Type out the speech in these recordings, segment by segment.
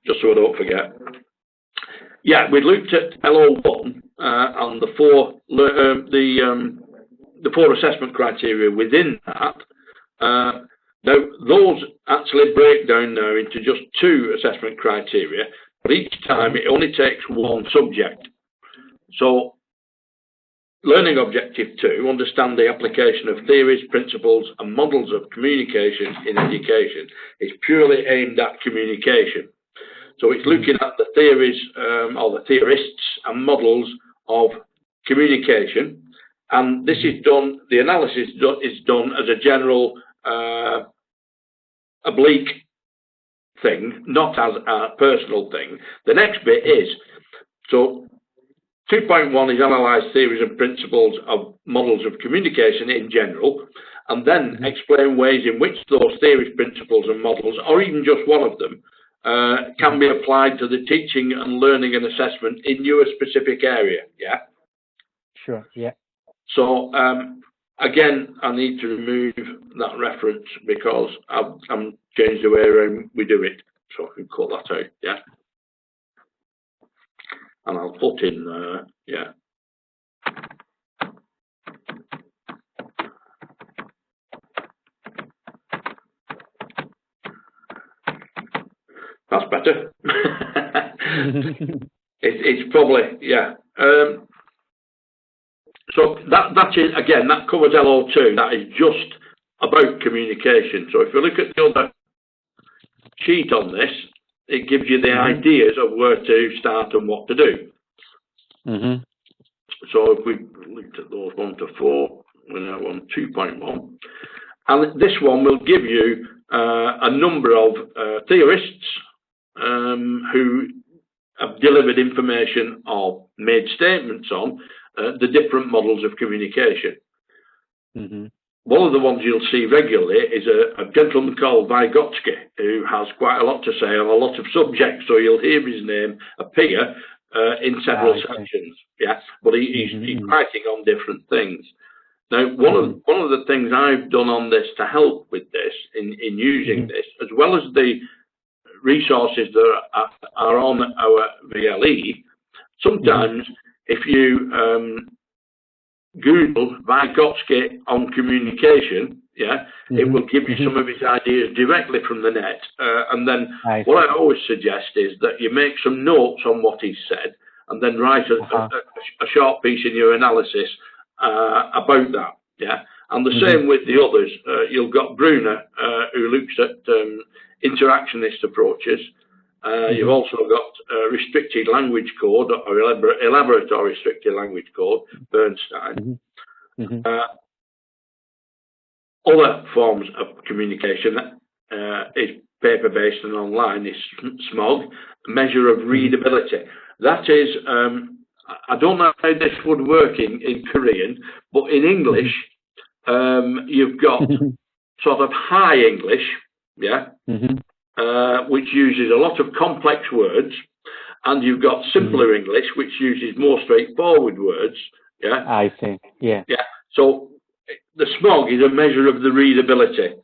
just so I don't forget. Yeah, we looked at LO1 and the four assessment criteria within that. Now, those actually break down now into just 2 assessment criteria, but each time it only takes 1 subject. So, learning objective 2, understand the application of theories, principles and models of communication in education, is purely aimed at communication. So it's looking at the theories or the theorists and models of communication, and this is done, the analysis is done as a general oblique thing, not as a personal thing. The next bit is, so 2.1 is analyse theories and principles of models of communication in general, and then explain ways in which those theories, principles and models, or even just one of them, can be applied to the teaching and learning and assessment in your specific area. Yeah. Sure. Yeah. So again, I need to remove that reference because I'm changed the way we do it, so I can cut that out. Yeah. And I'll put in yeah. That's better. It's probably, yeah. So that is, again, that covers LO2. That is just about communication. So if you look at the other sheet on this, it gives you the ideas of where to start and what to do. So if we looked at those 1 to 4, we're now on 2.1. And this one will give you a number of theorists who have delivered information or made statements on the different models of communication. One of the ones you'll see regularly is a gentleman called Vygotsky, who has quite a lot to say on a lot of subjects, so you'll hear his name appear in several sections. Yeah, but he's writing on different things. Now, one of the things I've done on this to help with this, in using this, as well as the resources that are on our VLE, sometimes if you Google Vygotsky on communication, yeah, it will give you some of his ideas directly from the net. And then what I always suggest is that you make some notes on what he's said, and then write a short piece in your analysis about that. Yeah, and the same with the others. You've got Brunner, who looks at interactionist approaches. You've also got restricted language code or elaborate or restricted language code, Bernstein. Other forms of communication is paper-based and online, is SMOG, measure of readability. That is, I don't know how this would work in Korean, but in English, you've got sort of high English, yeah, which uses a lot of complex words, and you've got simpler English, which uses more straightforward words. Yeah, I see. Yeah. Yeah. So the SMOG is a measure of the readability,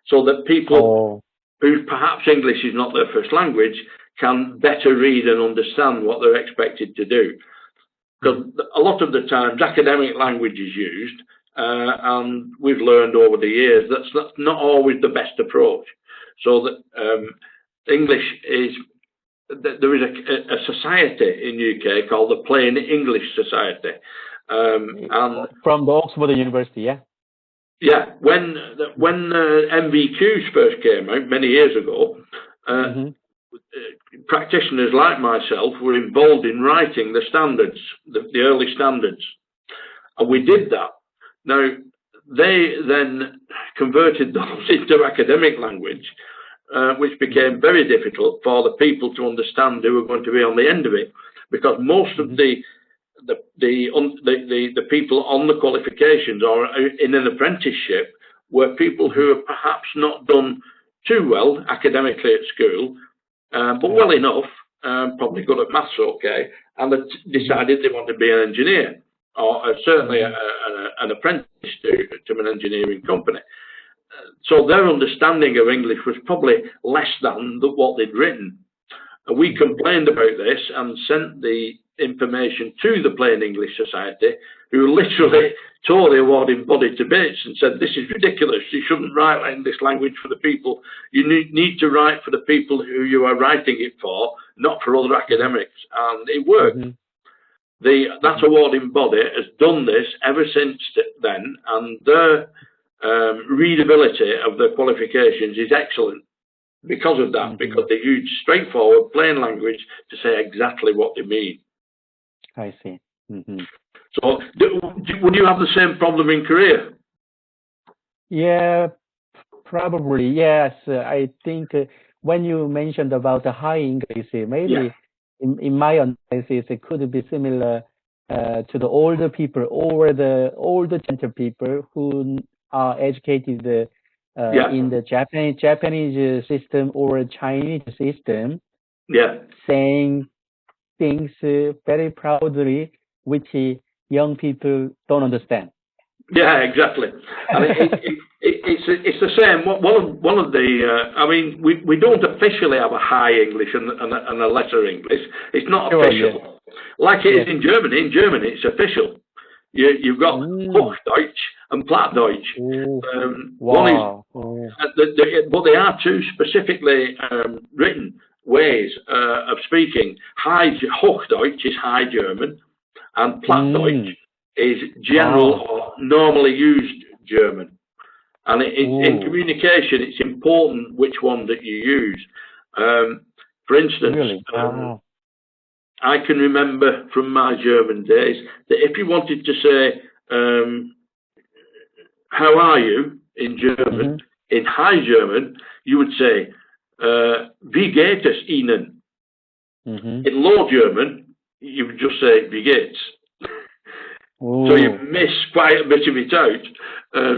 so that people who perhaps English is not their first language can better read and understand what they're expected to do. Because a lot of the times academic language is used, and we've learned over the years that's not always the best approach. So that English is, there is a society in UK called the Plain English Society. And from the Oxford University, yeah? Yeah, when MVQs first came out many years ago, practitioners like myself were involved in writing the standards, the early standards. And we did that. Now, they then converted those into academic language, which became very difficult for the people to understand who were going to be on the end of it, because most of the people on the qualifications or in an apprenticeship were people who have perhaps not done too well academically at school, but well enough, probably good at maths, okay, and decided they want to be an engineer, or certainly an apprentice to an engineering company. So their understanding of English was probably less than what they'd written. And we complained about this and sent the information to the Plain English Society, who literally tore the awarding body to bits and said, this is ridiculous. You shouldn't write in this language for the people. You need to write for the people who you are writing it for, not for other academics. And it worked. That awarding body has done this ever since then, and their readability of the qualifications is excellent because of that, because they use straightforward, plain language to say exactly what they mean. I see. So, would you have the same problem in Korea? Yeah, probably, yes. I think when you mentioned about the high English, maybe in my analysis, it could be similar to the older people or the older gender people who are educated in the Japanese system or Chinese system, saying things very proudly, which young people don't understand. Yeah, exactly. And it's the same. One of the I mean, we don't officially have a high English and a lesser English. It's not official, like it is in Germany. In Germany, it's official. You've got Hochdeutsch and Plattdeutsch. One is, but they are two specifically written ways of speaking. Hochdeutsch is High German, and Plattdeutsch is general or normally used German. And in communication, it's important which one that you use. For instance, I can remember from my German days that if you wanted to say, how are you in German, in High German, you would say, wie geht es Ihnen? In Low German, you would just say, wie geht's? So you miss quite a bit of it out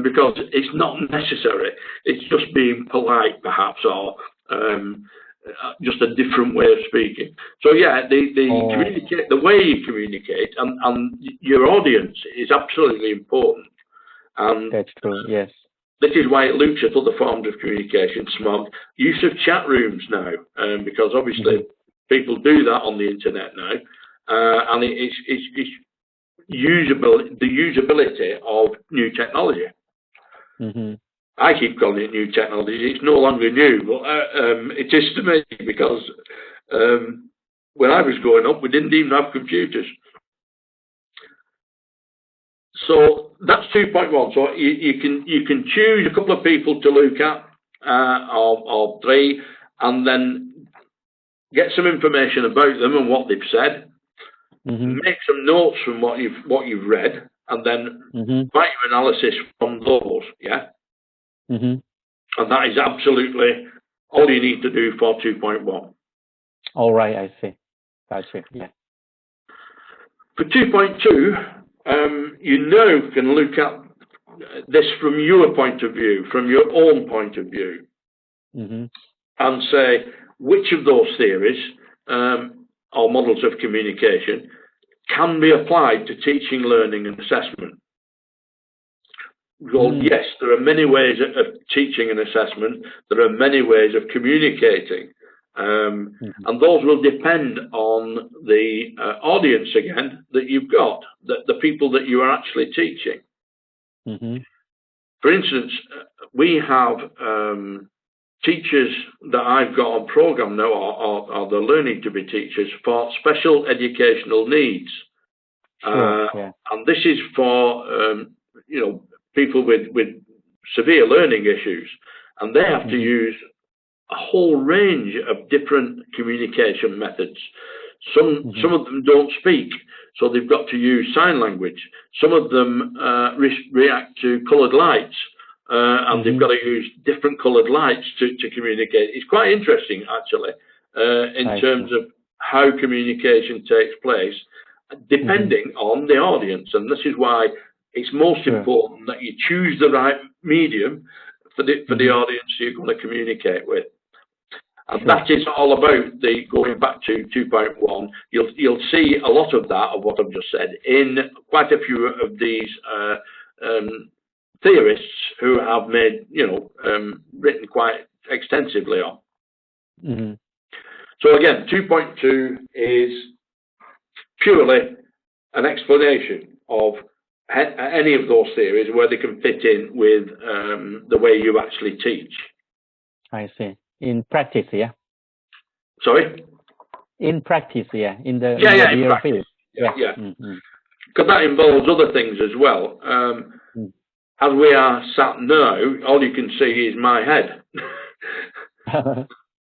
because it's not necessary. It's just being polite, perhaps, or just a different way of speaking. So yeah, the way you communicate and your audience is absolutely important. And that's true. Yes. This is why it looks at other forms of communication, SMOG, use of chat rooms now, because obviously people do that on the internet now, and it's the usability of new technology. I keep calling it new technology. It's no longer new, but it is to me because when I was growing up, we didn't even have computers. So that's 2.1. So you can choose a couple of people to look at, or three, and then get some information about them and what they've said. Make some notes from what you've read, and then write your analysis from those. And that is absolutely all you need to do for 2.1. All right, I see. Gotcha. Yeah. For 2.2, you can look at this from your point of view, from your own point of view, and say which of those theories or models of communication can be applied to teaching, learning, and assessment. Well, yes, there are many ways of teaching and assessment. There are many ways of communicating. And those will depend on the audience, again, that you've got, the people that you are actually teaching. For instance, we have teachers that I've got on program now are the learning to be teachers for special educational needs. And this is for, people with severe learning issues. And they have to use a whole range of different communication methods. Some of them don't speak, so they've got to use sign language. Some of them react to coloured lights, and they've got to use different coloured lights to communicate. It's quite interesting, actually, in terms of how communication takes place, depending on the audience. And this is why it's most important that you choose the right medium for the audience you're going to communicate with. And that is all about going back to 2.1. You'll see a lot of that, of what I've just said, in quite a few of these theorists who have made, written quite extensively on. So again, 2.2 is purely an explanation of any of those theories where they can fit in with the way you actually teach. I see. In practice, yeah. Sorry? In practice, yeah. In the in real practice. field. Yeah. Because that involves other things as well. As we are sat now, all you can see is my head.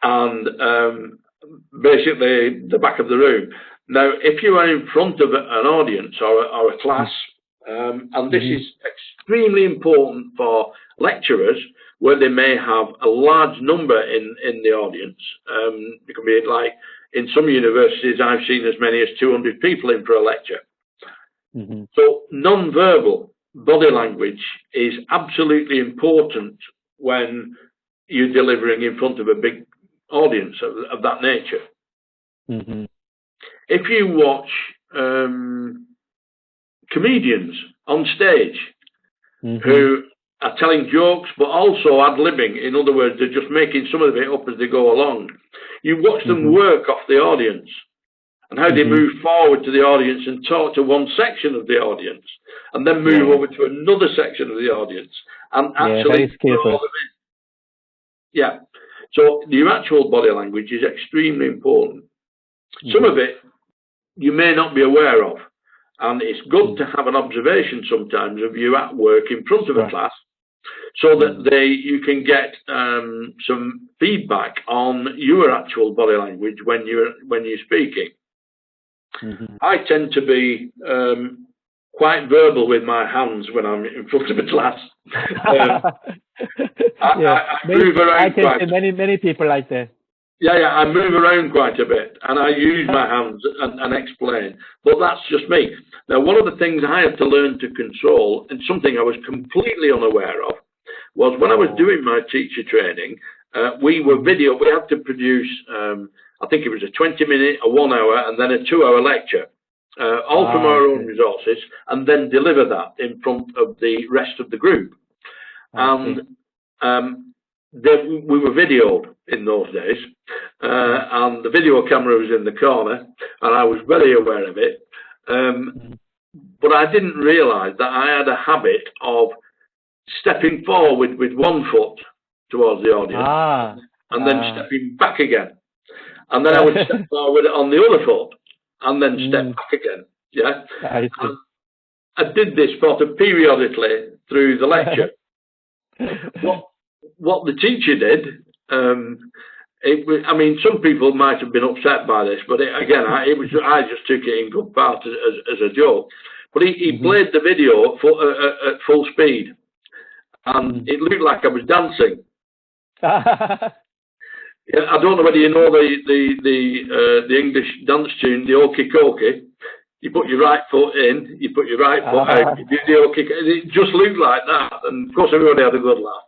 And basically the back of the room. Now, if you are in front of an audience or a class, and this is extremely important for lecturers, where they may have a large number in the audience. It can be like, in some universities, I've seen as many as 200 people in for a lecture. So non-verbal body language is absolutely important when you're delivering in front of a big audience of that nature. If you watch comedians on stage who are telling jokes but also ad-libbing, in other words, they're just making some of it up as they go along, you watch them work off the audience and how they move forward to the audience and talk to one section of the audience and then move over to another section of the audience and actually draw them in. Yeah. So your actual body language is extremely important. Some of it you may not be aware of, and it's good to have an observation sometimes of you at work in front of a class, so that you can get some feedback on your actual body language when you're speaking. I tend to be quite verbal with my hands when I'm in front of a class. I move around quite. Many people like that. Yeah, I move around quite a bit, and I use my hands and explain. But that's just me. Now, one of the things I had to learn to control, and something I was completely unaware of, was when I was doing my teacher training, we had to produce, I think it was a 20-minute, a 1 hour, and then a 2-hour lecture, all from our own resources, and then deliver that in front of the rest of the group. And we were videoed in those days, and the video camera was in the corner, and I was very aware of it. But I didn't realise that I had a habit of stepping forward with one foot towards the audience, and then stepping back again. And then I would step forward on the other foot, and then step back again. Yeah, I did this sort of periodically through the lecture. What the teacher did, some people might have been upset by this, but I just took it in good part as a joke. But he played the video at full speed, and it looked like I was dancing. I don't know whether you know the English dance tune, the Okie Kokie. You put your right foot in, you put your right foot out, you do the Okie. It just looked like that, and of course everybody had a good laugh.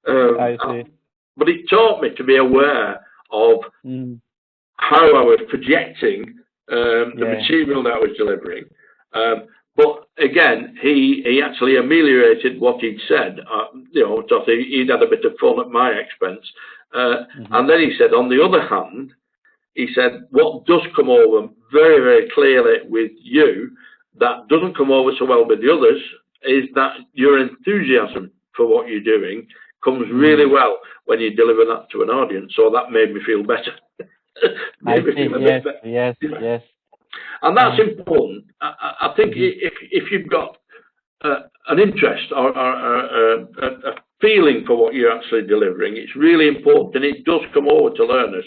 I see. But it taught me to be aware of how I was projecting the material that I was delivering. But again, he actually ameliorated what he'd said. So he'd had a bit of fun at my expense. And then he said, on the other hand, he said, what does come over very, very clearly with you that doesn't come over so well with the others is that your enthusiasm for what you're doing comes really well when you deliver that to an audience. So that made me feel better. Yes. And that's important. I think if you've got an interest or a feeling for what you're actually delivering, it's really important, and it does come over to learners.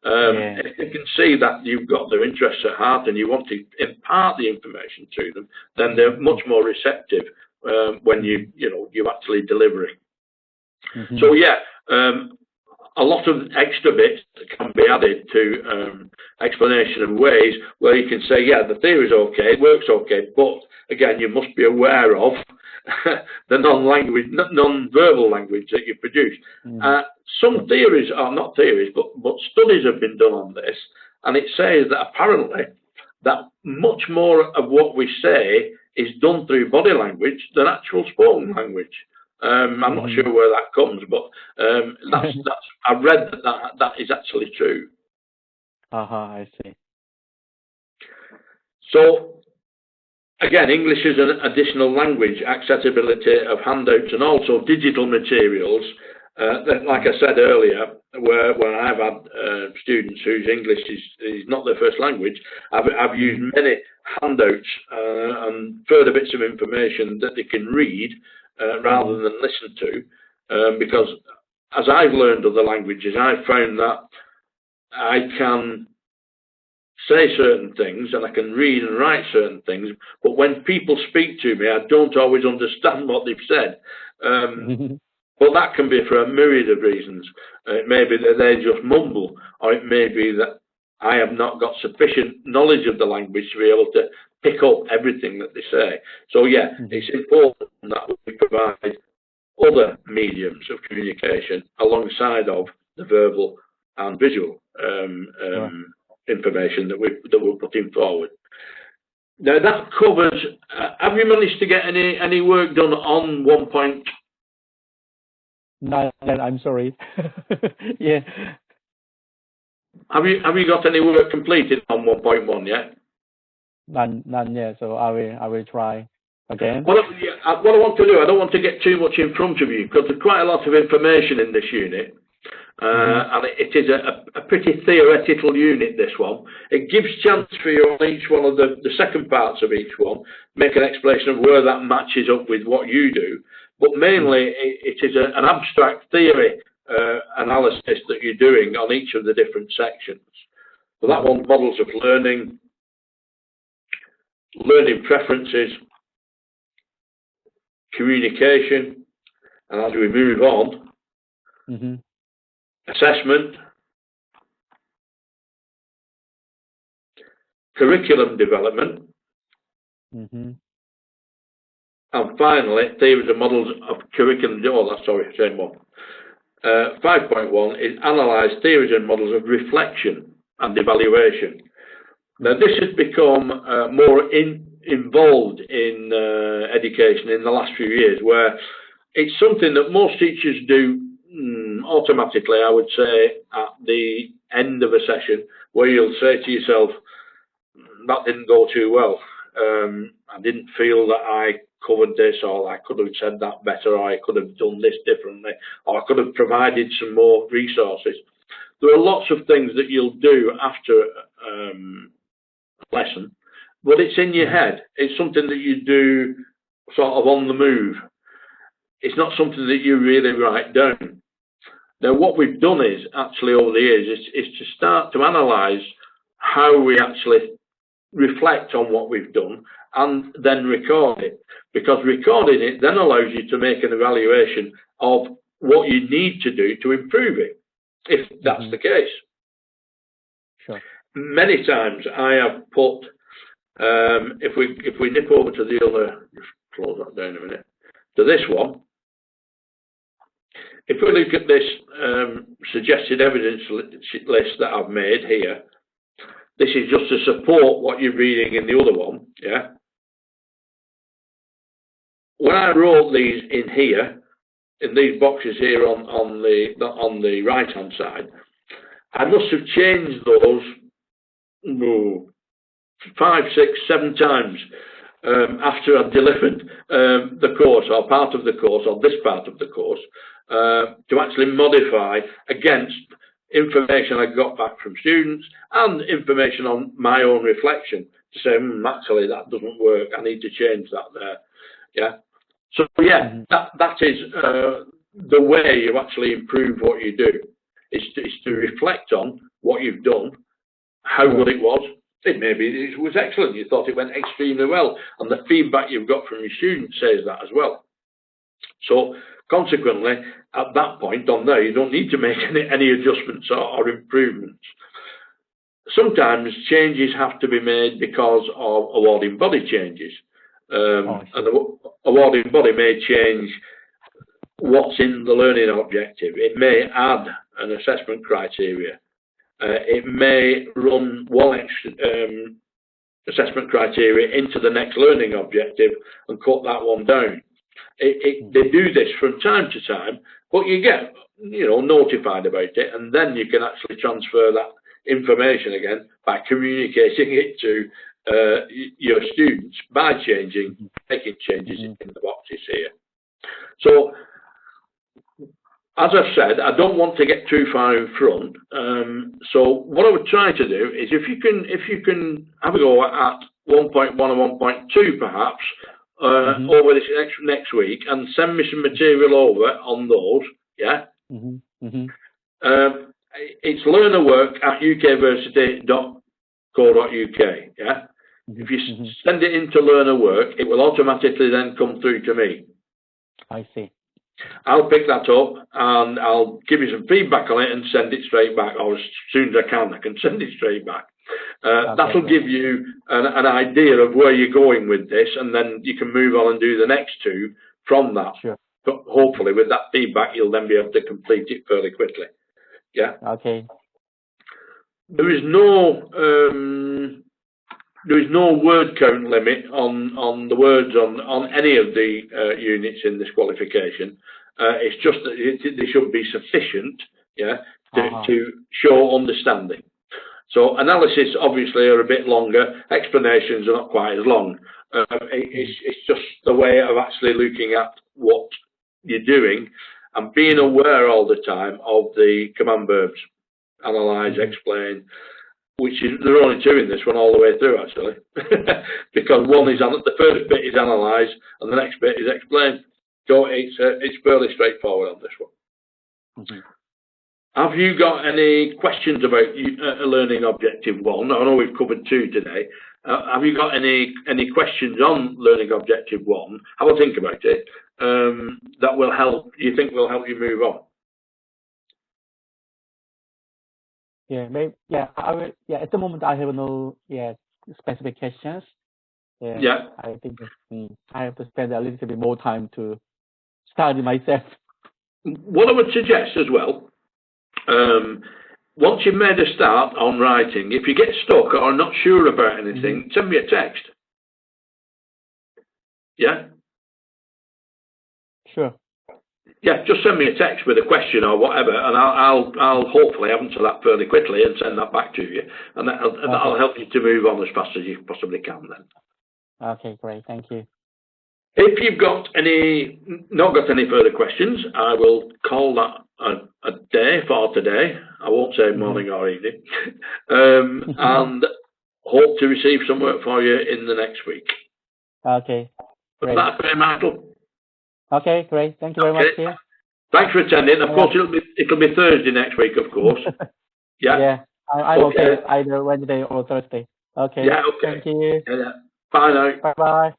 If they can see that you've got their interests at heart and you want to impart the information to them, then they're much more receptive when you're actually delivering. So a lot of extra bits can be added to explanation and ways where you can say, the theory is okay, it works okay, but again, you must be aware of the non-verbal language that you produce. Some theories are not theories, but studies have been done on this, and it says that apparently that much more of what we say is done through body language than actual spoken language. I'm not sure where that comes, but I've read that is actually true. I see. So, again, English is an additional language, accessibility of handouts and also digital materials. Like I said earlier, where I've had students whose English is not their first language, I've used many handouts and further bits of information that they can read rather than listen to, because as I've learned other languages, I've found that I can say certain things and I can read and write certain things, but when people speak to me, I don't always understand what they've said. But that can be for a myriad of reasons. It may be that they just mumble, or it may be that I have not got sufficient knowledge of the language to be able to pick up everything that they say. So yeah, it's important that we provide other mediums of communication alongside of the verbal and visual information that we're putting forward. Now that covers. Have you managed to get any work done on 1.1? No, I'm sorry. Yeah. Have you got any work completed on 1.1 yet? None yet. So I will try again. What I want to do, I don't want to get too much in front of you because there's quite a lot of information in this unit. And it is a pretty theoretical unit, this one. It gives chance for you on each one of the second parts of each one, make an explanation of where that matches up with what you do. But mainly, it is an abstract theory analysis that you're doing on each of the different sections. So that one, models of learning, learning preferences, communication, and as we move on, assessment, curriculum development, and finally, theories and models of curriculum. Oh, that's sorry, same one. 5.1 is analyse theories and models of reflection and evaluation. Now, this has become more involved in education in the last few years, where it's something that most teachers do automatically, I would say, at the end of a session, where you'll say to yourself, that didn't go too well. I didn't feel that I covered this, or I could have said that better, or I could have done this differently, or I could have provided some more resources. There are lots of things that you'll do after a lesson, but it's in your head. It's something that you do sort of on the move. It's not something that you really write down. Now, what we've done is, actually over the years, is to start to analyse how we actually reflect on what we've done and then record it, because recording it then allows you to make an evaluation of what you need to do to improve it, if that's the case. Sure. Many times I have put, if we nip over to the other, just close that down a minute, to this one. If we look at this suggested evidence list that I've made here, this is just to support what you're reading in the other one, yeah? When I wrote these in here, in these boxes here on the right-hand side, I must have changed those 5, 6, 7 times after I'd delivered the course, or part of the course, or this part of the course, to actually modify against information I got back from students and information on my own reflection to say, actually, that doesn't work. I need to change that there. Yeah. So yeah, that is the way you actually improve what you do. Is to reflect on what you've done, how good it was. Maybe it was excellent. You thought it went extremely well, and the feedback you've got from your students says that as well. So consequently, at that point on there, you don't need to make any adjustments or improvements. Sometimes changes have to be made because of awarding body changes. And the awarding body may change what's in the learning objective. It may add an assessment criteria. It may run one assessment criteria into the next learning objective and cut that one down. They do this from time to time, but you get notified about it, and then you can actually transfer that information again by communicating it to your students by making changes in the boxes here. So, as I've said, I don't want to get too far in front. So what I would try to do is if you can have a go at 1.1 and 1.2 perhaps over this next week and send me some material over on those, yeah. It's learnerwork@ukversity.co.uk, yeah. If you send it into learnerwork, it will automatically then come through to me. I see. I'll pick that up and I'll give you some feedback on it and send it straight back, or as soon as I can send it straight back. That'll give you an idea of where you're going with this, and then you can move on and do the next two from that. Sure. But hopefully with that feedback, you'll then be able to complete it fairly quickly. Yeah. Okay. There is no word count limit on the words on any of the units in this qualification. It's just that they should be sufficient, yeah, to show understanding. So analysis obviously are a bit longer. Explanations are not quite as long. It's just the way of actually looking at what you're doing and being aware all the time of the command verbs: analyze, explain. Which is, there are only two in this one all the way through, actually, because one is the first bit is analyse and the next bit is explain. So it's fairly straightforward on this one. Have you got any questions about learning objective 1? I know we've covered 2 today. Have you got any questions on learning objective 1? Have a think about it. That will help. You think will help you move on? Yeah, maybe. Yeah, I will. Yeah, at the moment I have no specific questions. Yeah. I think I have to spend a little bit more time to study myself. What I would suggest as well, once you've made a start on writing, if you get stuck or not sure about anything, send me a text. Yeah. Sure. Yeah, just send me a text with a question or whatever, and I'll hopefully answer that fairly quickly and send that back to you, and that'll help you to move on as fast as you possibly can. Then. Okay, great, thank you. If you've got not got any further questions, I will call that a day for today. I won't say morning or evening, and hope to receive some work for you in the next week. Okay, great. That's great, Michael. Okay, great. Thank you very much, dear. Thanks for attending. Of course, it'll be Thursday next week, of course. Yeah. Yeah, I'm okay either Wednesday or Thursday. Okay. Yeah, okay. Thank you. Yeah. Bye now. Bye-bye.